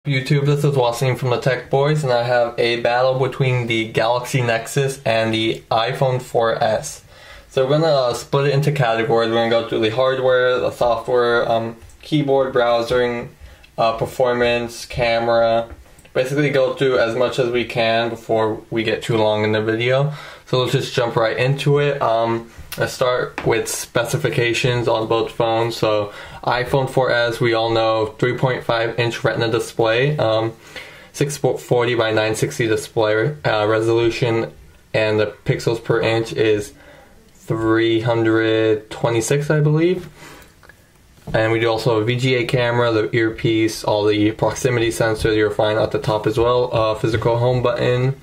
YouTube, this is Wasim from the Tech Boys, and I have a battle between the Galaxy Nexus and the iPhone 4S. So we're going to split it into categories. We're going to go through the hardware, the software, keyboard, browsing, performance, camera. Basically go through as much as we can before we get too long in the video. So let's just jump right into it. Let's start with specifications on both phones. So iPhone 4S, we all know 3.5-inch Retina display, 640 by 960 display resolution, and the pixels per inch is 326, I believe. And we do also a VGA camera, the earpiece, all the proximity sensors you'll find at the top as well, physical home button,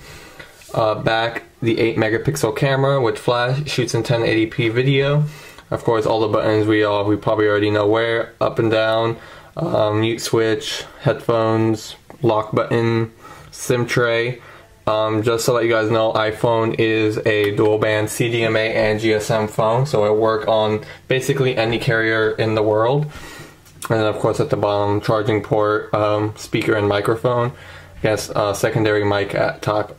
back the 8 megapixel camera with flash, shoots in 1080p video. Of course, all the buttons we probably already know where, up and down, mute switch, headphones, lock button, SIM tray. Just to let you guys know, iPhone is a dual band CDMA and GSM phone, so it works on basically any carrier in the world. And then of course at the bottom, charging port, speaker and microphone. Yes, secondary mic at top.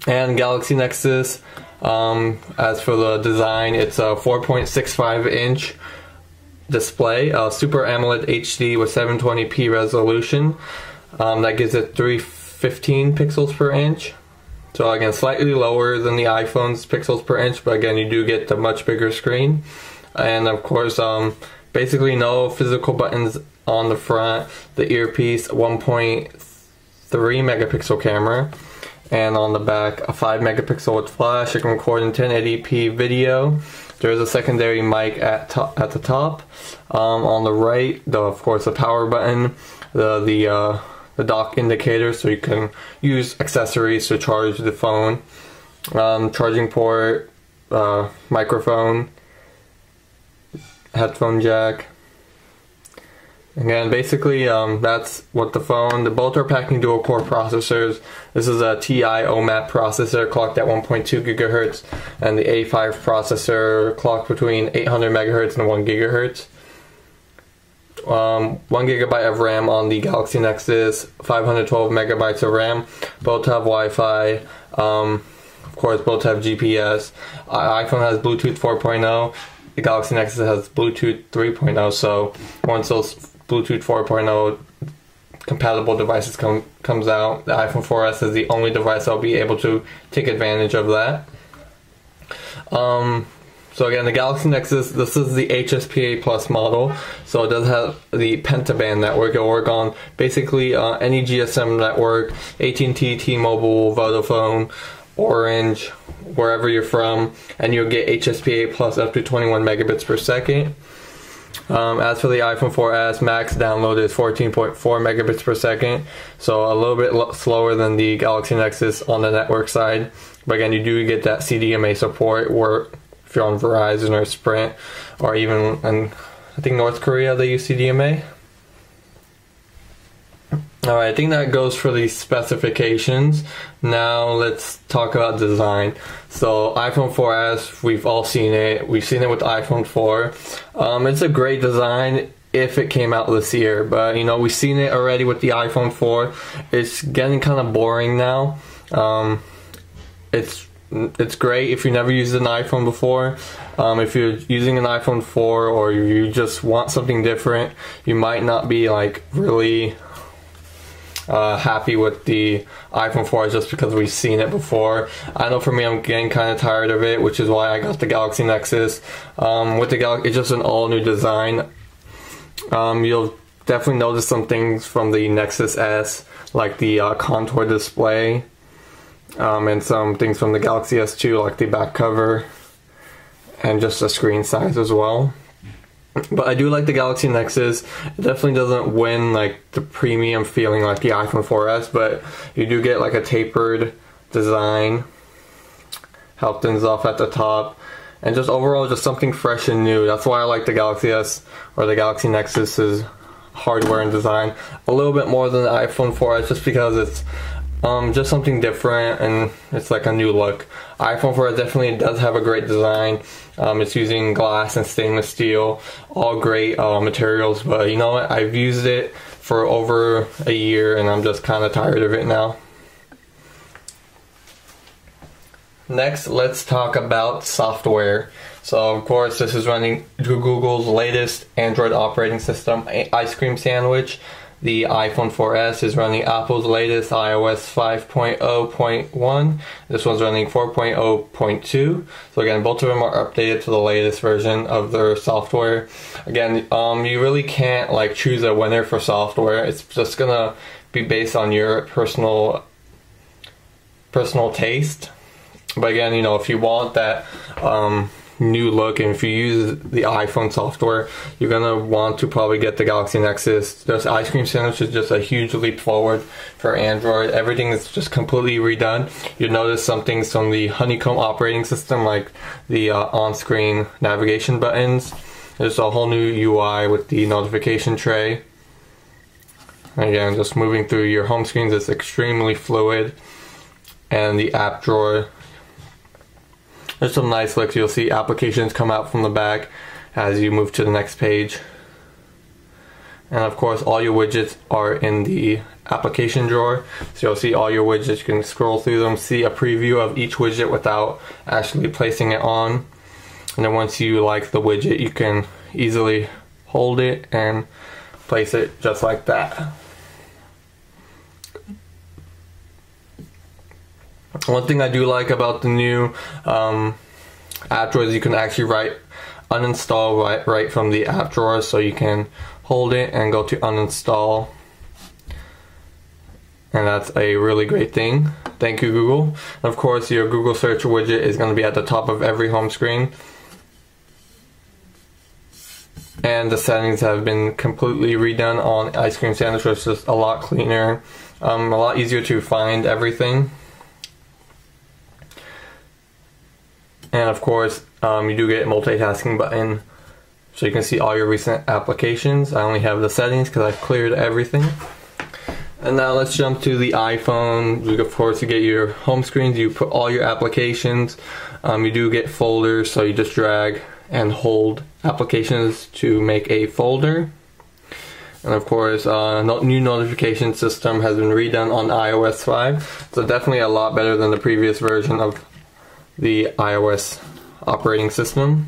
And Galaxy Nexus, as for the design, it's a 4.65-inch display, Super AMOLED HD with 720p resolution. That gives it 315 pixels per inch. So again, slightly lower than the iPhone's pixels per inch, but again, you do get the much bigger screen. And of course, basically no physical buttons on the front. The earpiece, 1.3 megapixel camera. And on the back, a 5 megapixel with flash. You can record in 1080p video. There's a secondary mic at the top. On the right, of course, the power button, the dock indicator, so you can use accessories to charge the phone. Charging port, microphone, headphone jack. Again, basically, that's what the phone. Both are packing dual-core processors. This is a TI OMAP processor clocked at 1.2 gigahertz, and the A5 processor clocked between 800 megahertz and 1 gigahertz. 1 gigabyte of RAM on the Galaxy Nexus, 512 megabytes of RAM. Both have Wi-Fi. Of course, both have GPS. iPhone has Bluetooth 4.0. The Galaxy Nexus has Bluetooth 3.0. So once those Bluetooth 4.0 compatible devices comes out, the iPhone 4S is the only device that'll be able to take advantage of that. So again, the Galaxy Nexus, this is the HSPA Plus model, so it does have the pentaband network. It'll work on basically any GSM network, AT&T, T-Mobile, Vodafone, Orange, wherever you're from, and you'll get HSPA Plus up to 21 megabits per second. As for the iPhone 4S, max download is 14.4 megabits per second, so a little bit slower than the Galaxy Nexus on the network side. But again, you do get that CDMA support, where if you're on Verizon or Sprint, or even in, I think, North Korea, they use CDMA. Alright, I think that goes for the specifications. Now let's talk about design. So iPhone 4S, we've all seen it. We've seen it with the iPhone 4. It's a great design if it came out this year, but you know, we've seen it already with the iPhone 4. It's getting kind of boring now. It's great if you never used an iPhone before. If you're using an iPhone 4 or you just want something different, you might not be like really happy with the iPhone 4 just because we've seen it before. I know for me, I'm getting kind of tired of it, which is why I got the Galaxy Nexus. With the Galaxy, it's just an all-new design. You'll definitely notice some things from the Nexus S, like the contour display, and some things from the Galaxy S2, like the back cover, and just the screen size as well. But I do like the Galaxy Nexus. It definitely doesn't win like the premium feeling like the iPhone 4S, but you do get like a tapered design, help things off at the top, and just overall just something fresh and new. That's why I like the Galaxy S or the Galaxy Nexus's hardware and design a little bit more than the iPhone 4S, just because it's just something different and it's like a new look. iPhone 4 definitely does have a great design. It's using glass and stainless steel, all great materials, but you know what, I've used it for over a year, and I'm just kind of tired of it now. Next, let's talk about software. So of course, this is running Google's latest Android operating system, Ice Cream Sandwich. The iPhone 4S is running Apple's latest iOS 5.0.1. This one's running 4.0.2. So again, both of them are updated to the latest version of their software. Again, you really can't like choose a winner for software. It's just gonna be based on your personal taste. But again, you know, if you want that new look, and if you use the iPhone software, you're gonna want to probably get the Galaxy Nexus. This Ice Cream Sandwich is just a huge leap forward for Android. Everything is just completely redone. You'll notice some things from the Honeycomb operating system, like the on-screen navigation buttons. There's a whole new UI with the notification tray. Again, just moving through your home screens is extremely fluid. And the app drawer, there's some nice looks. You'll see applications come out from the back as you move to the next page. And of course, all your widgets are in the application drawer. So you'll see all your widgets. You can scroll through them, see a preview of each widget without actually placing it on. And then once you like the widget, you can easily hold it and place it just like that. One thing I do like about the new app drawer is you can actually uninstall right from the app drawer, so you can hold it and go to uninstall, and that's a really great thing. Thank you, Google. And of course, your Google search widget is going to be at the top of every home screen, and the settings have been completely redone on Ice Cream Sandwich, which is just a lot cleaner, a lot easier to find everything. And of course, you do get a multitasking button, so you can see all your recent applications. I only have the settings because I've cleared everything. And now let's jump to the iPhone. Of course, you get your home screens, you put all your applications. You do get folders, so you just drag and hold applications to make a folder. And of course, new notification system has been redone on iOS 5. So definitely a lot better than the previous version of the iOS operating system.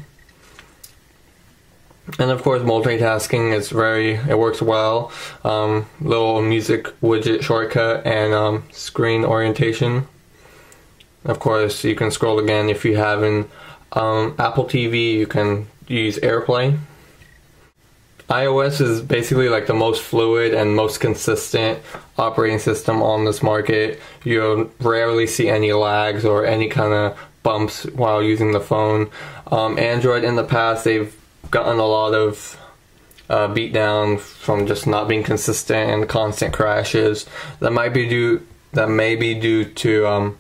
And of course, multitasking is it works well. Little music widget shortcut and screen orientation. Of course, you can scroll again. If you have an Apple TV, you can use AirPlay. iOS is basically like the most fluid and most consistent operating system on this market. You'll rarely see any lags or any kind of bumps while using the phone. Android in the past, they've gotten a lot of beatdown from just not being consistent and constant crashes. That may be due to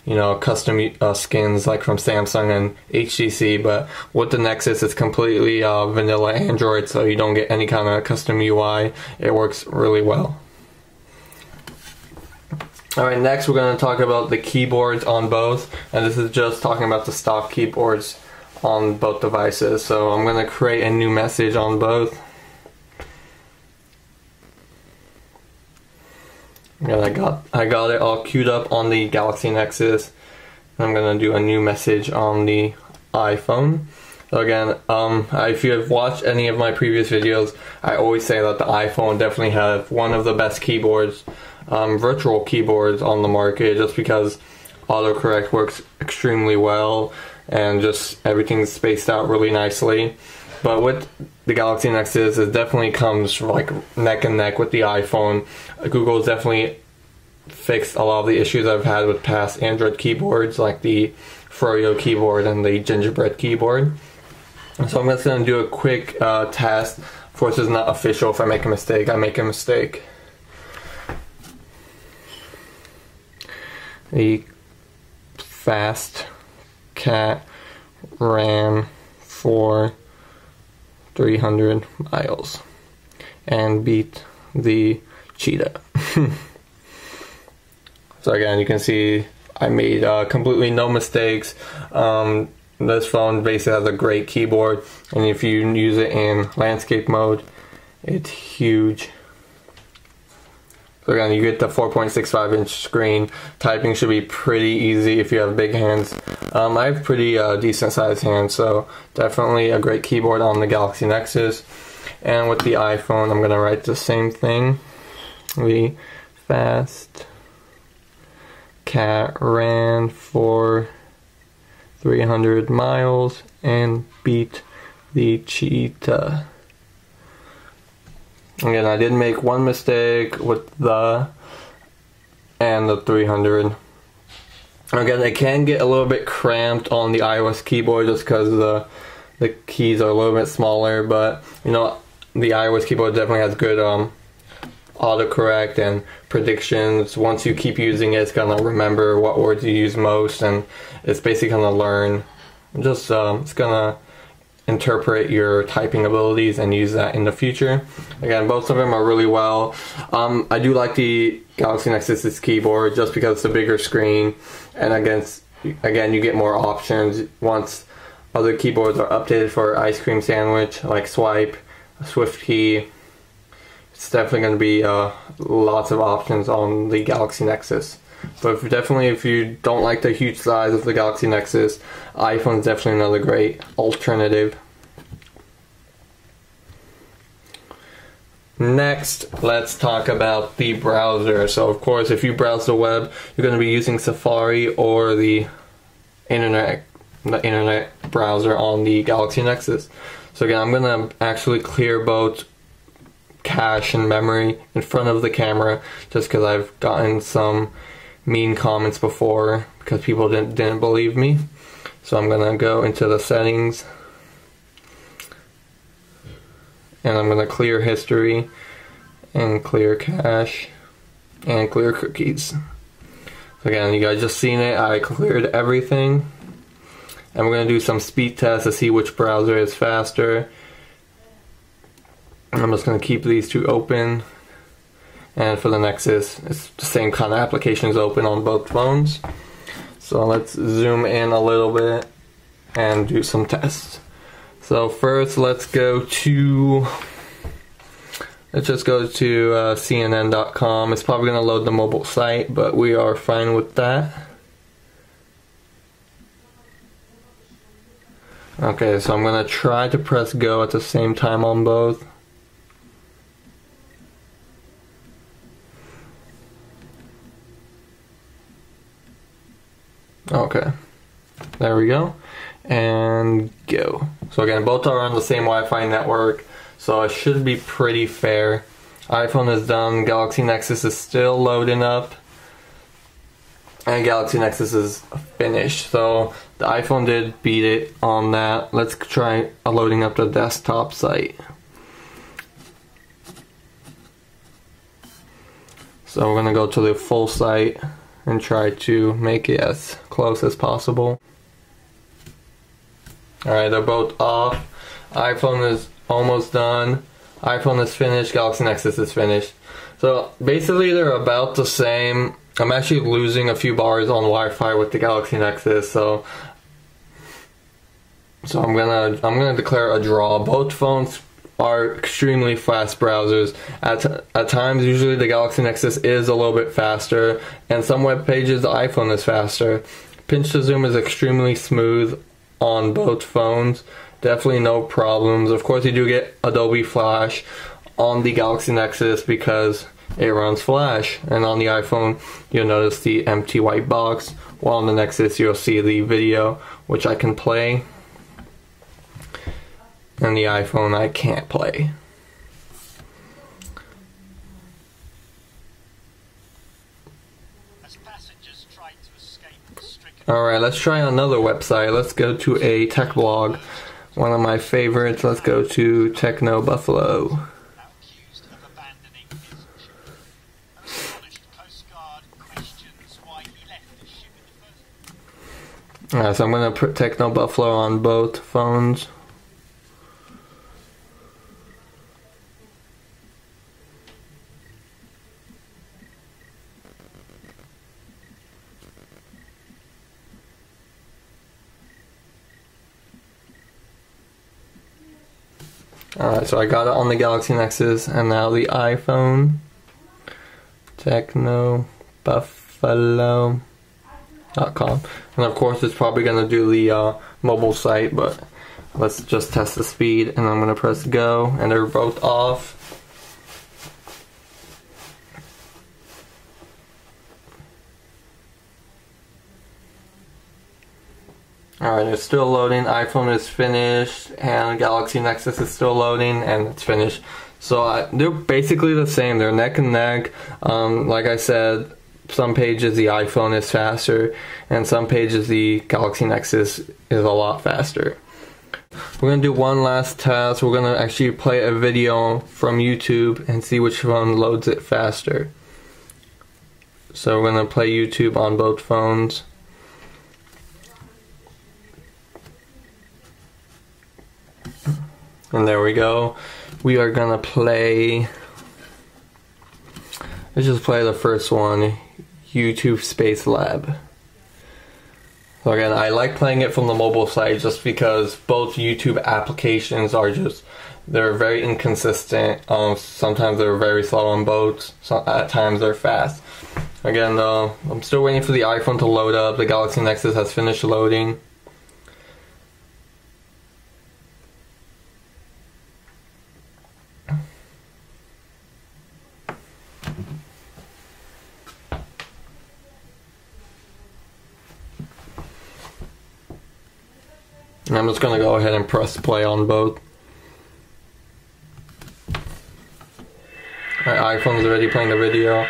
you know, custom skins like from Samsung and HTC, but with the Nexus, it's completely vanilla Android, so you don't get any kind of custom UI. It works really well. Alright, next we're going to talk about the keyboards on both, and this is just talking about the stock keyboards on both devices. So I'm going to create a new message on both. And I got it all queued up on the Galaxy Nexus. I'm going to do a new message on the iPhone. So again, if you have watched any of my previous videos, I always say that the iPhone definitely has one of the best keyboards, virtual keyboards on the market, just because autocorrect works extremely well and just everything's spaced out really nicely. But with the Galaxy Nexus, it definitely comes like neck and neck with the iPhone. Google's definitely fixed a lot of the issues I've had with past Android keyboards, like the Froyo keyboard and the Gingerbread keyboard. So I'm just going to do a quick test. Of course, it's not official. If I make a mistake, I make a mistake. A fast cat ran for 300 miles and beat the cheetah. So again, you can see I made completely no mistakes. This phone basically has a great keyboard, and if you use it in landscape mode, it's huge. So again, you get the 4.65-inch screen. Typing should be pretty easy if you have big hands. I have pretty decent sized hands, so definitely a great keyboard on the Galaxy Nexus. And with the iPhone, I'm going to write the same thing. The fast cat ran for 300 miles and beat the cheetah. Again, I did make one mistake with the and the 300. Again, it can get a little bit cramped on the iOS keyboard just because the keys are a little bit smaller, but you know, the iOS keyboard definitely has good autocorrect and predictions. Once you keep using it, it's gonna remember what words you use most, and it's basically gonna learn. Just it's gonna interpret your typing abilities and use that in the future. Again, both of them are really well. I do like the Galaxy Nexus's keyboard just because it's a bigger screen, and again you get more options once other keyboards are updated for ice cream sandwich, like swipe, swift key. It's definitely going to be lots of options on the Galaxy Nexus. But if you don't like the huge size of the Galaxy Nexus, iPhone is definitely another great alternative. Next, let's talk about the browser. So of course, if you browse the web, you're going to be using Safari or the internet browser on the Galaxy Nexus. So again, I'm going to actually clear both cache and memory in front of the camera just because I've gotten some mean comments before because people didn't believe me. So I'm gonna go into the settings and I'm gonna clear history and clear cache and clear cookies. So again, you guys just seen it, I cleared everything, and we're gonna do some speed tests to see which browser is faster. I'm just going to keep these two open, and for the Nexus it's the same kind of applications open on both phones. So let's zoom in a little bit and do some tests. So first let's just go to CNN.com. It's probably going to load the mobile site, but we are fine with that. Okay, so I'm going to try to press go at the same time on both. Okay, there we go, and go. So again, both are on the same Wi-Fi network, so it should be pretty fair. iPhone is done, Galaxy Nexus is still loading up, and Galaxy Nexus is finished. So the iPhone did beat it on that. Let's try loading up the desktop site. So we're gonna go to the full site and try to make it as close as possible. Alright, they're both off. iPhone is almost done. iPhone is finished, Galaxy Nexus is finished. So basically they're about the same. I'm actually losing a few bars on Wi-Fi with the Galaxy Nexus, so I'm gonna declare a draw. Both phones are extremely fast browsers. At times, usually the Galaxy Nexus is a little bit faster, and some web pages the iPhone is faster. Pinch to zoom is extremely smooth on both phones. Definitely no problems. Of course, you do get Adobe Flash on the Galaxy Nexus because it runs Flash, and on the iPhone you'll notice the empty white box, while on the Nexus you'll see the video, which I can play. And the iPhone I can't play. Alright, let's try another website. Let's go to a tech blog. One of my favorites. Let's go to Techno Buffalo. Alright, so I'm going to put Techno Buffalo on both phones. Alright, so I got it on the Galaxy Nexus and now the iPhone. technobuffalo.com. And of course it's probably going to do the mobile site, but let's just test the speed, and I'm going to press go, and they're both off. Alright, it's still loading. iPhone is finished, and Galaxy Nexus is still loading, and it's finished. So they're basically the same. They're neck and neck. Like I said, some pages the iPhone is faster, and some pages the Galaxy Nexus is a lot faster. We're going to do one last test. We're going to actually play a video from YouTube and see which phone loads it faster. So we're going to play YouTube on both phones. And there we go. We are gonna play, let's just play the first one, YouTube Space Lab. So again, I like playing it from the mobile side just because both YouTube applications are they're very inconsistent. Sometimes they're very slow on both, at times they're fast. Again, I'm still waiting for the iPhone to load up. The Galaxy Nexus has finished loading. And I'm just going to go ahead and press play on both. My iPhone's already playing the video,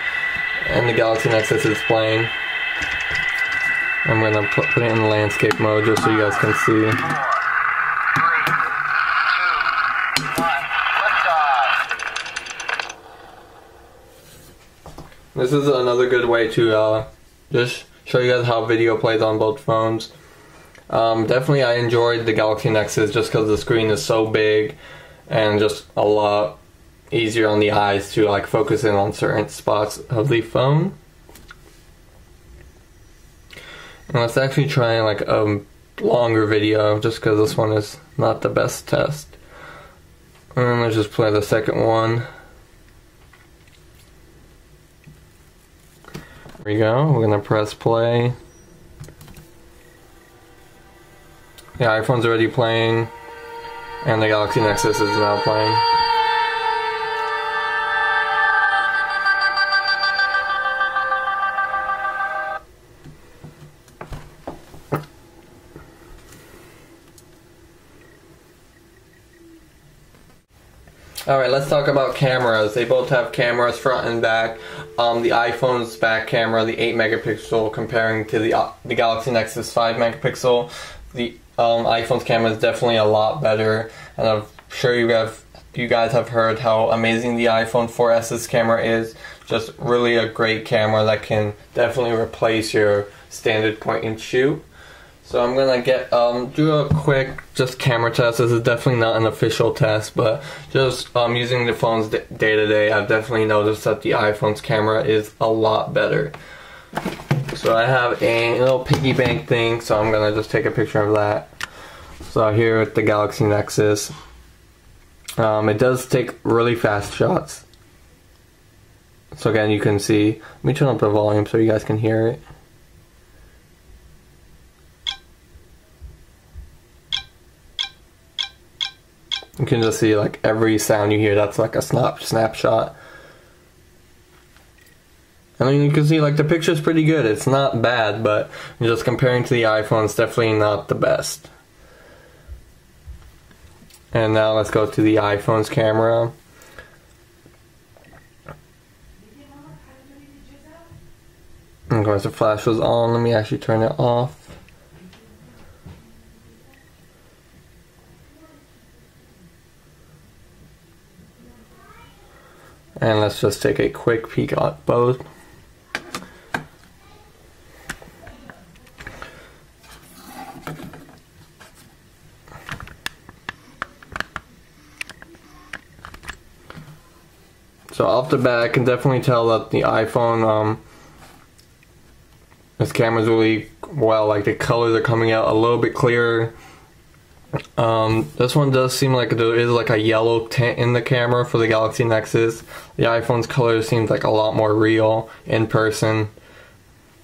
and the Galaxy Nexus is playing. I'm going to put it in landscape mode just so you guys can see. 4, 3, 2, 1, liftoff. This is another good way to just show you guys how video plays on both phones. Definitely I enjoyed the Galaxy Nexus just because the screen is so big and just a lot easier on the eyes to like focus in on certain spots of the phone. And let's actually try like a longer video just because this one is not the best test. And let's just play the second one. There we go. We're gonna press play. The iPhone's already playing, and the Galaxy Nexus is now playing. Alright, let's talk about cameras. They both have cameras front and back. The iPhone's back camera, the 8 megapixel, comparing to the Galaxy Nexus 5 megapixel. The iPhone's camera is definitely a lot better, and I'm sure you guys have heard how amazing the iPhone 4S's camera is. Just really a great camera that can definitely replace your standard point and shoot. So I'm gonna do a quick camera test. This is definitely not an official test, but just using the phone's day to day, I've definitely noticed that the iPhone's camera is a lot better. So I have a little piggy bank thing, so I'm gonna just take a picture of that. So here with the Galaxy Nexus, it does take really fast shots. So again, you can see, let me turn up the volume so you guys can hear it. You can just see like every sound you hear, that's like a snapshot. I mean, you can see like the picture's pretty good. It's not bad, but just comparing to the iPhone, it's definitely not the best. And now let's go to the iPhone's camera. Of course, the flash was on. Let me actually turn it off. And let's just take a quick peek at both. So off the bat, I can definitely tell that the iPhone, this camera's really well, like the colors are coming out a little bit clearer. This one does seem like there is like a yellow tint in the camera for the Galaxy Nexus. The iPhone's color seems like a lot more real in person.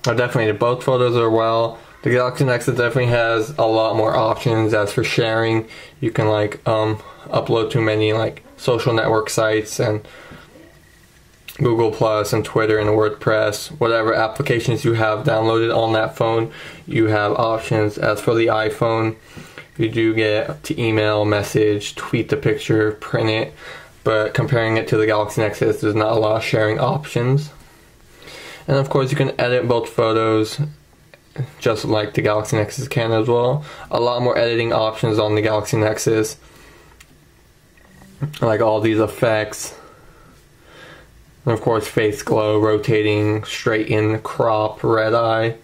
Definitely, both photos are well. The Galaxy Nexus definitely has a lot more options. As for sharing, you can like upload to many like social network sites and Google Plus and Twitter and WordPress, whatever applications you have downloaded on that phone, you have options. As for the iPhone, you do get to email, message, tweet the picture, print it, but comparing it to the Galaxy Nexus, there's not a lot of sharing options. And of course, you can edit both photos, just like the Galaxy Nexus can as well. A lot more editing options on the Galaxy Nexus, like all these effects. And of course, face glow, rotating, straighten, crop, red eye.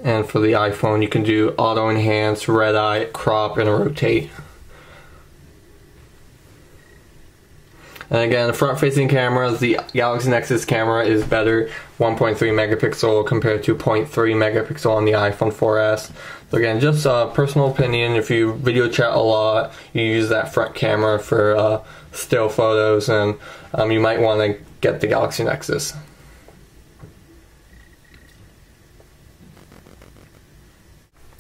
And for the iPhone, you can do auto enhance, red eye, crop, and rotate. And again, the front-facing cameras, the Galaxy Nexus camera is better, 1.3 megapixel compared to 0.3 megapixel on the iPhone 4S. So again, just personal opinion. If you video chat a lot, you use that front camera for still photos, and you might want to get the Galaxy Nexus.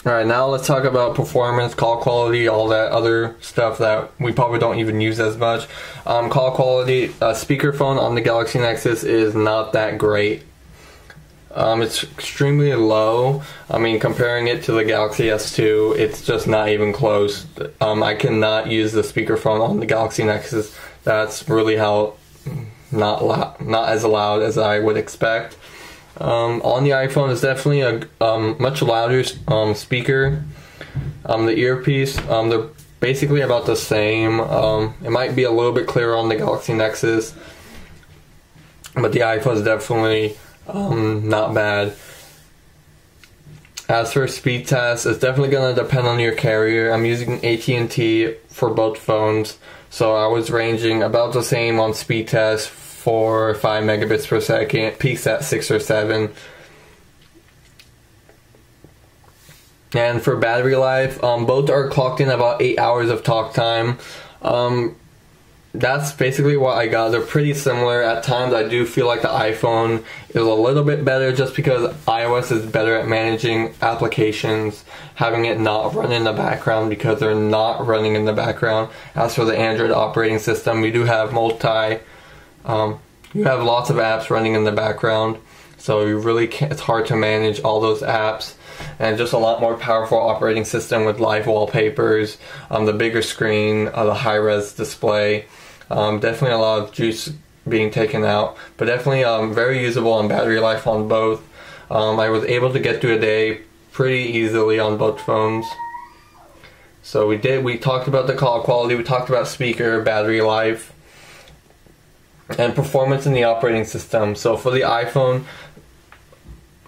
Alright, now let's talk about performance, call quality, all that other stuff that we probably don't even use as much. Call quality, speakerphone on the Galaxy Nexus is not that great. It's extremely low. I mean, comparing it to the Galaxy S2, it's just not even close. I cannot use the speakerphone on the Galaxy Nexus. That's really how not as loud as I would expect. On the iPhone, it's definitely a much louder speaker. The earpiece, they're basically about the same. It might be a little bit clearer on the Galaxy Nexus, but the iPhone is definitely not bad. As for speed tests, it's definitely going to depend on your carrier. I'm using AT&T for both phones, so I was ranging about the same on speed tests, 4 or 5 megabits per second, peaks at 6 or 7. And for battery life, both are clocked in about 8 hours of talk time. That's basically what I got. They're pretty similar. At times I do feel like the iPhone is a little bit better just because iOS is better at managing applications, having it not run in the background because they're not running in the background. As for the Android operating system, we do have you have lots of apps running in the background, so you really can't, it's hard to manage all those apps. And just a lot more powerful operating system with live wallpapers, the bigger screen, the high-res display. Definitely a lot of juice being taken out, but definitely very usable on battery life on both. I was able to get through a day pretty easily on both phones. So we talked about the call quality, we talked about speaker, battery life, and performance in the operating system. So for the iPhone,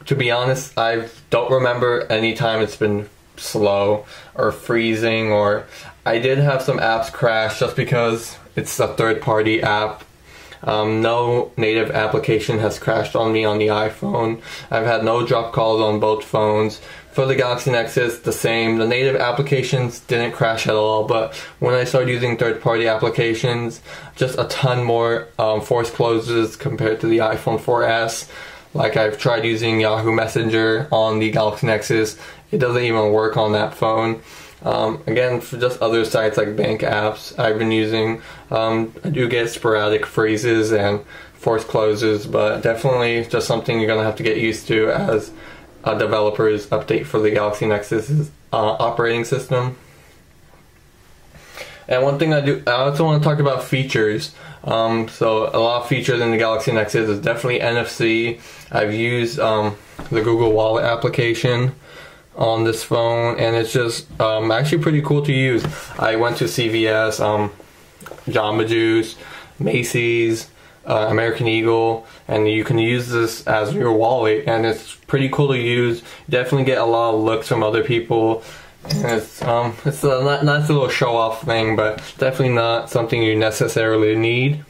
to be honest, I don't remember any time it's been slow or freezing, or I did have some apps crash just because it's a third-party app. No native application has crashed on me on the iPhone. I've had no drop calls on both phones. For the Galaxy Nexus, the same. The native applications didn't crash at all, but when I started using third-party applications, just a ton more forced closes compared to the iPhone 4S. Like, I've tried using Yahoo Messenger on the Galaxy Nexus. It doesn't even work on that phone. Again, for just other sites like bank apps I've been using, I do get sporadic freezes and forced closes, but definitely just something you're going to have to get used to as a developer's update for the Galaxy Nexus operating system. And one thing I also want to talk about features. So a lot of features in the Galaxy Nexus is definitely NFC. I've used the Google Wallet application on this phone, and it's just actually pretty cool to use. I went to CVS, Jamba Juice, Macy's, American Eagle, and you can use this as your wallet, and it's pretty cool to use. You definitely get a lot of looks from other people. And it's a nice little show-off thing, but definitely not something you necessarily need.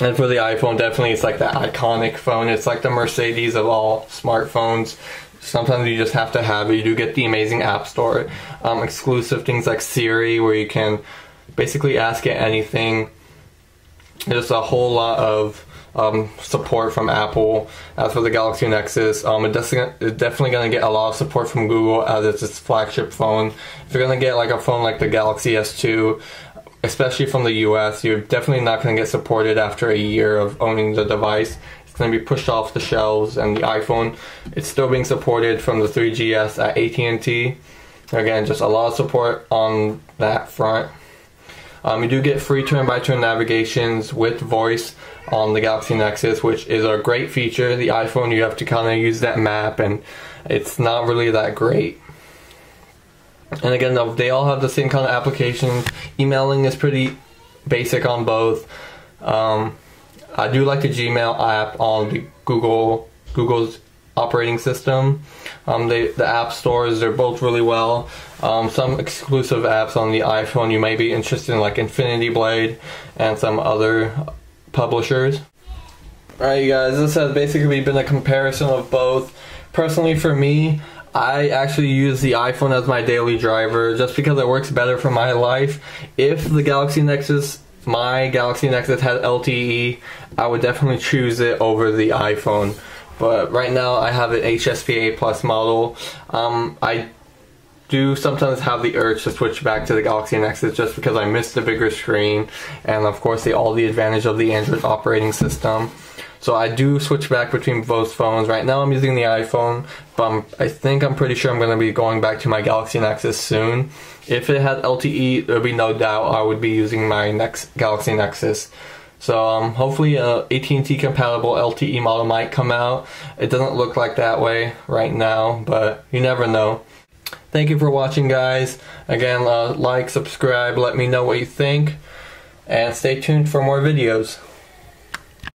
And for the iPhone, definitely it's like that iconic phone. It's like the Mercedes of all smartphones. sometimes you just have to have it. You do get the amazing App Store, exclusive things like Siri, where you can basically ask it anything. There's a whole lot of support from Apple. As for the Galaxy Nexus, it's definitely going to get a lot of support from Google, as it's its flagship phone. If you're going to get like a phone like the Galaxy S2, especially from the US, you're definitely not going to get supported after a year of owning the device. It's going to be pushed off the shelves, and the iPhone, it's still being supported from the 3GS at AT&T. Again, just a lot of support on that front. You do get free turn-by-turn navigations with voice on the Galaxy Nexus, which is a great feature. The iPhone, you have to kind of use that map, and it's not really that great. And again, they all have the same kind of applications. Emailing is pretty basic on both. I do like the Gmail app on the Google's operating system. The app stores, they're both really well. Some exclusive apps on the iPhone you may be interested in, like Infinity Blade and some other publishers. Alright, you guys, this has basically been a comparison of both. Personally, for me, I actually use the iPhone as my daily driver just because it works better for my life. If the my Galaxy Nexus had LTE, I would definitely choose it over the iPhone. But right now I have an HSPA Plus model. I do sometimes have the urge to switch back to the Galaxy Nexus just because I miss the bigger screen, and of course all the advantage of the Android operating system. So I do switch back between both phones. Right now I'm using the iPhone, but I'm pretty sure I'm going to be going back to my Galaxy Nexus soon. If it had LTE, there would be no doubt I would be using my next Galaxy Nexus. So hopefully a AT&T compatible LTE model might come out. It doesn't look like that way right now, but you never know. Thank you for watching, guys. Again, like, subscribe, let me know what you think, and stay tuned for more videos.